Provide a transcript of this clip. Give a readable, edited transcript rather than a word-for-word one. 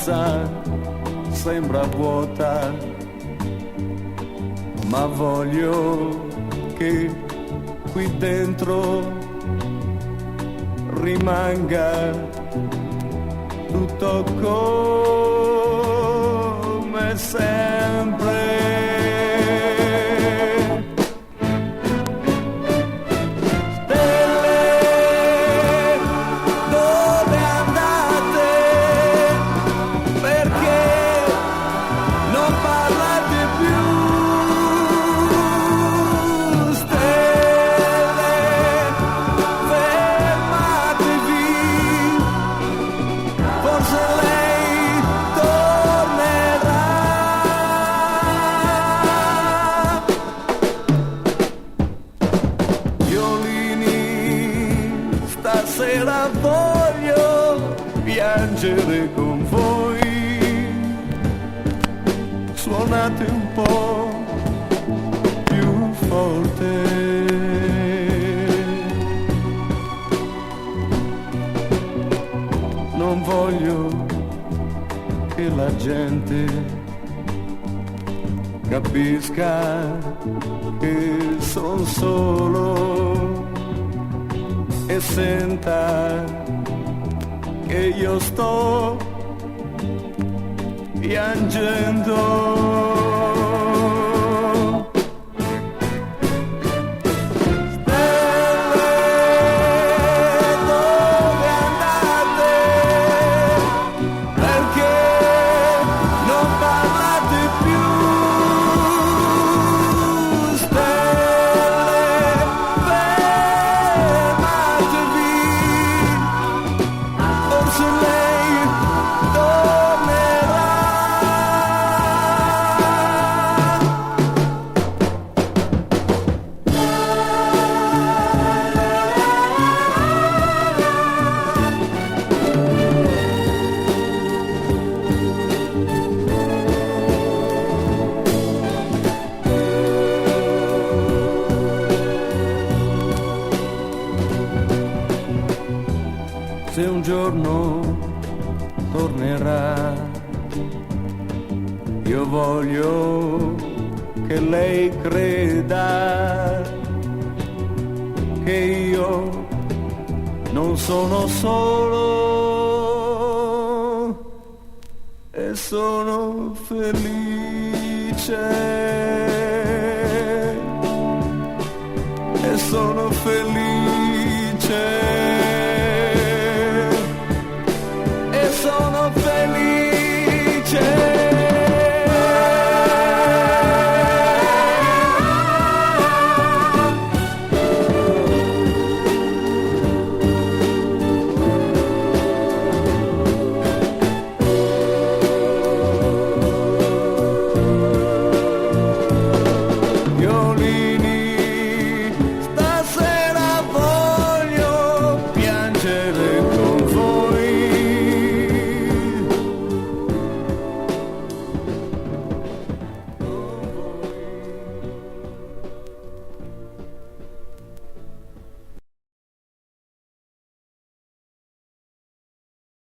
stanza sembra vuota, ma voglio che qui dentro rimanga tutto come sempre. Stasera voglio piangere con voi, suonate un po' più forte. Non voglio che la gente capisca che son solo e senta che io sto piangendo. Se un giorno tornerà, io voglio che lei creda che io non sono solo e sono felice, e sono felice.